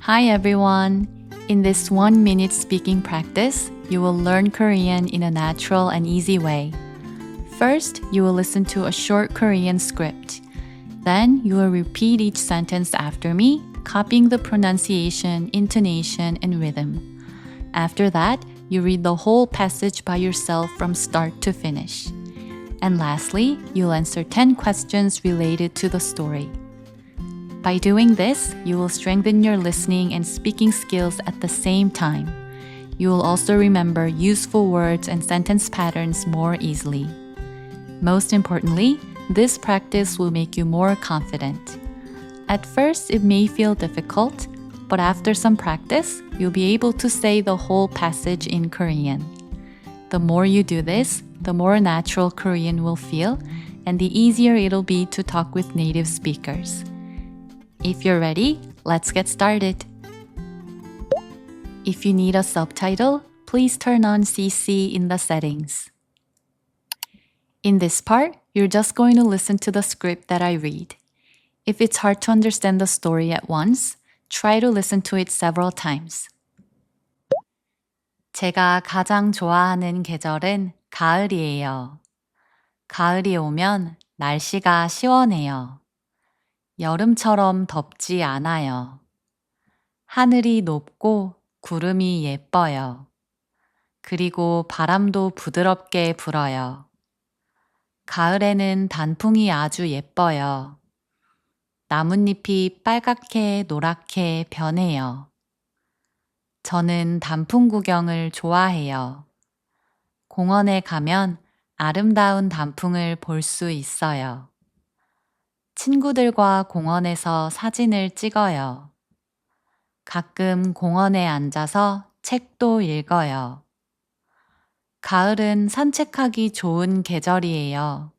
Hi everyone! In this 1-minute speaking practice, you will learn Korean in a natural and easy way. First, you will listen to a short Korean script. Then, you will repeat each sentence after me, copying the pronunciation, intonation, and rhythm. After that, you read the whole passage by yourself from start to finish. And lastly, you'll answer 10 questions related to the story. By doing this, you will strengthen your listening and speaking skills at the same time. You will also remember useful words and sentence patterns more easily. Most importantly, this practice will make you more confident. At first, it may feel difficult, but after some practice, you'll be able to say the whole passage in Korean. The more you do this, the more natural Korean will feel, and the easier it'll be to talk with native speakers. If you're ready, let's get started. If you need a subtitle, please turn on CC in the settings. In this part, you're just going to listen to the script that I read. If it's hard to understand the story at once, try to listen to it several times. 제가 가장 좋아하는 계절은 가을이에요. 가을이 오면 날씨가 시원해요. 여름처럼 덥지 않아요. 하늘이 높고 구름이 예뻐요. 그리고 바람도 부드럽게 불어요. 가을에는 단풍이 아주 예뻐요. 나뭇잎이 빨갛게 노랗게 변해요. 저는 단풍 구경을 좋아해요. 공원에 가면 아름다운 단풍을 볼 수 있어요. 친구들과 공원에서 사진을 찍어요. 가끔 공원에 앉아서 책도 읽어요. 가을은 산책하기 좋은 계절이에요.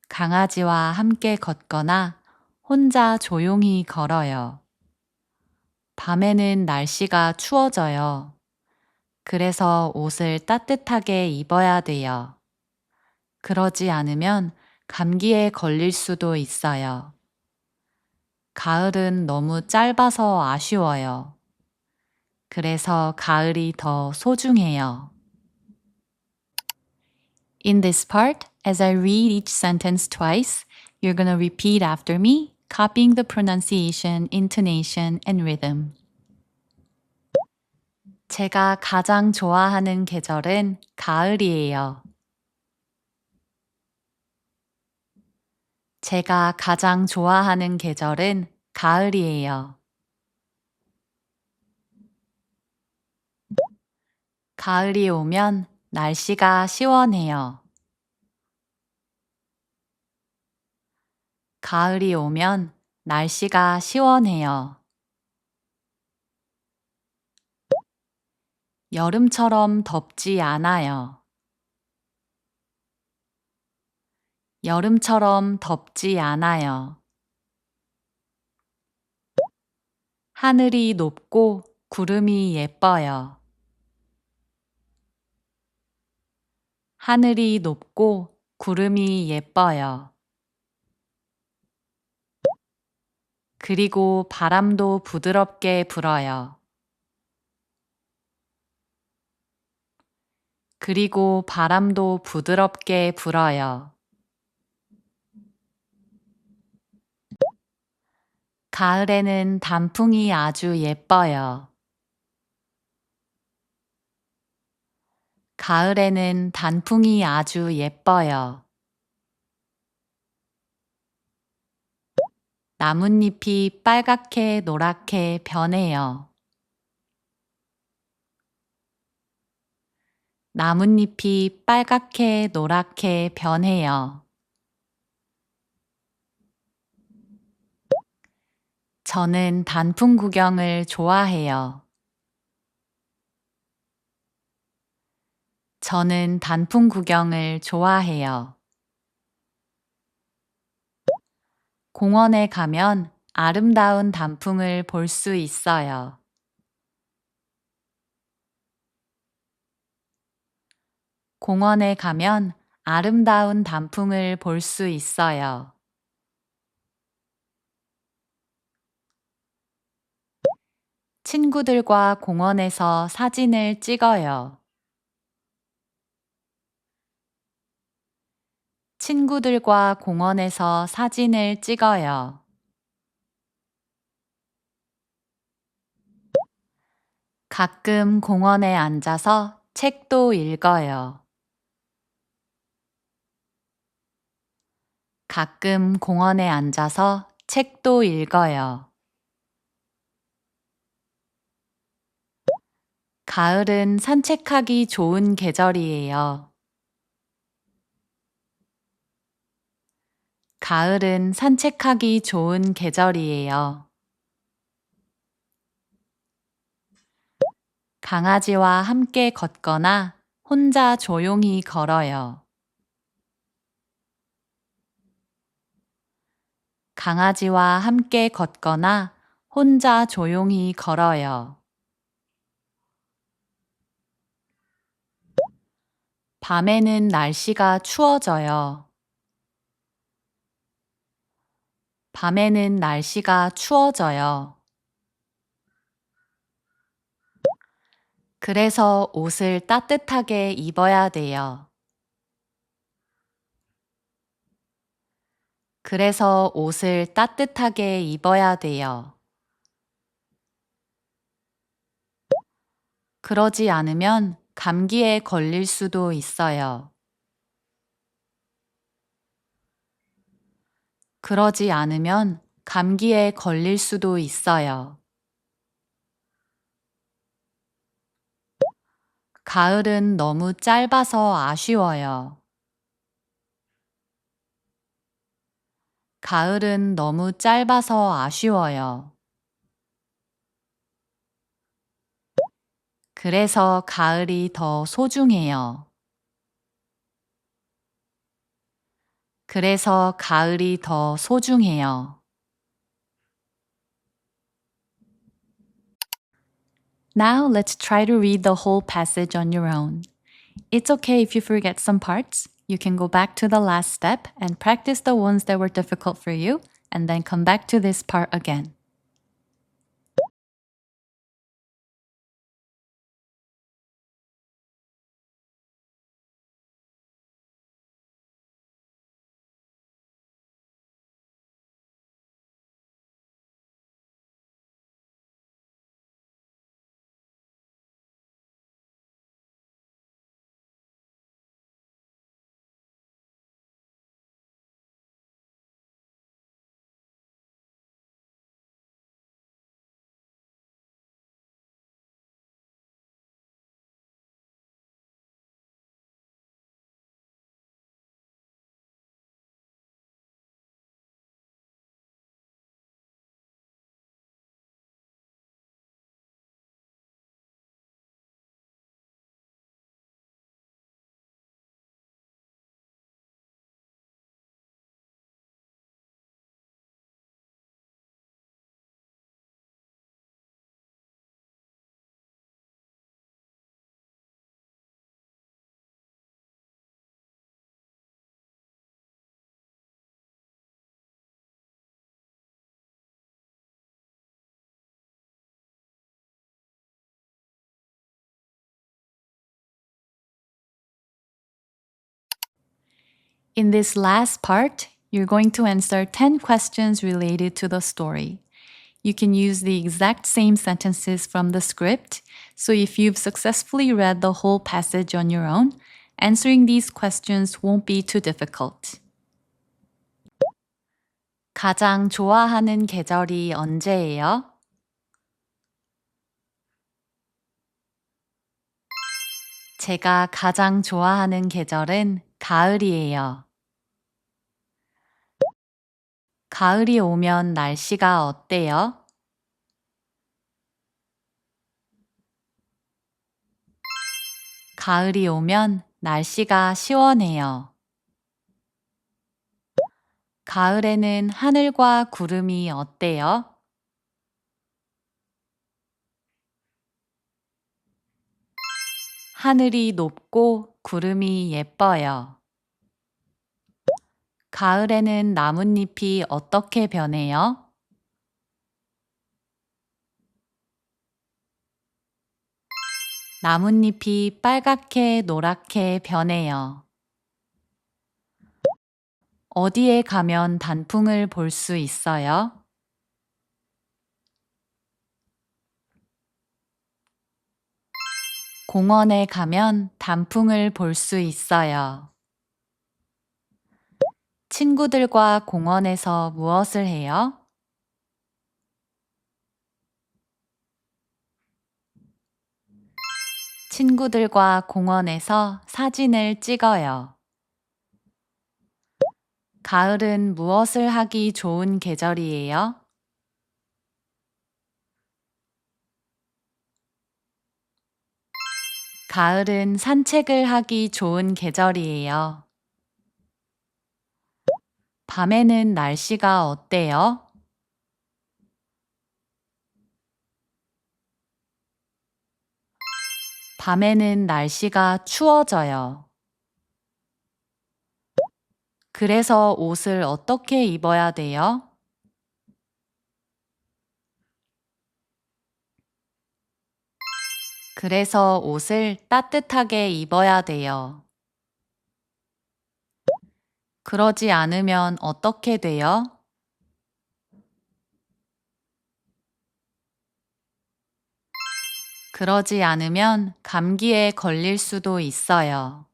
강아지와 함께 걷거나 혼자 조용히 걸어요. 밤에는 날씨가 추워져요. 그래서 옷을 따뜻하게 입어야 돼요. 그러지 않으면 감기에 걸릴 수도 있어요. 가을은 너무 짧아서 아쉬워요. 그래서 가을이 더 소중해요. In this part, as I read each sentence twice, you're going to repeat after me, copying the pronunciation, intonation, and rhythm. 제가 가장 좋아하는 계절은 가을이에요. 제가 가장 좋아하는 계절은 가을이에요. 가을이 오면 날씨가 시원해요. 가을이 오면 날씨가 시원해요. 여름처럼 덥지 않아요. 여름처럼 덥지 않아요. 하늘이 높고 구름이 예뻐요. 하늘이 높고 구름이 예뻐요. 그리고 바람도 부드럽게 불어요. 그리고 바람도 부드럽게 불어요. 가을에는 단풍이 아주 예뻐요. 가을에는 단풍이 아주 예뻐요. 나뭇잎이 빨갛게 노랗게 변해요. 나뭇잎이 빨갛게 노랗게 변해요. 저는 단풍 구경을 좋아해요. 저는 단풍 구경을 좋아해요. 공원에 가면 아름다운 단풍을 볼 수 있어요. 공원에 가면 아름다운 단풍을 볼 수 있어요. 친구들과 공원에서 사진을 찍어요. 친구들과 공원에서 사진을 찍어요. 가끔 공원에 앉아서 책도 읽어요. 가끔 공원에 앉아서 책도 읽어요. 가을은 산책하기 좋은 계절이에요. 가을은 산책하기 좋은 계절이에요. 강아지와 함께 걷거나 혼자 조용히 걸어요. 강아지와 함께 걷거나 혼자 조용히 걸어요. 밤에는 날씨가 추워져요. 밤에는 날씨가 추워져요. 그래서 옷을 따뜻하게 입어야 돼요. 그래서 옷을 따뜻하게 입어야 돼요. 그러지 않으면 감기에 걸릴 수도 있어요. 그러지 않으면 감기에 걸릴 수도 있어요. 가을은 너무 짧아서 아쉬워요. 가을은 너무 짧아서 아쉬워요. 그래서 가을이 더 소중해요. 그래서 가을이 더 소중해요. Now let's try to read the whole passage on your own. It's okay if you forget some parts. You can go back to the last step and practice the ones that were difficult for you, and then come back to this part again. In this last part, you're going to answer 10 questions related to the story. You can use the exact same sentences from the script, so if you've successfully read the whole passage on your own, answering these questions won't be too difficult. 가장 좋아하는 계절이 언제예요? 제가 가장 좋아하는 계절은 가을이에요. 가을이 오면 날씨가 어때요? 가을이 오면 날씨가 시원해요. 가을에는 하늘과 구름이 어때요? 하늘이 높고 구름이 예뻐요. 가을에는 나뭇잎이 어떻게 변해요? 나뭇잎이 빨갛게 노랗게 변해요. 어디에 가면 단풍을 볼 수 있어요? 공원에 가면 단풍을 볼 수 있어요. 친구들과 공원에서 무엇을 해요? 친구들과 공원에서 사진을 찍어요. 가을은 무엇을 하기 좋은 계절이에요? 가을은 산책을 하기 좋은 계절이에요. 밤에는 날씨가 어때요? 밤에는 날씨가 추워져요. 그래서 옷을 어떻게 입어야 돼요? 그래서 옷을 따뜻하게 입어야 돼요. 그러지 않으면 어떻게 돼요? 그러지 않으면 감기에 걸릴 수도 있어요.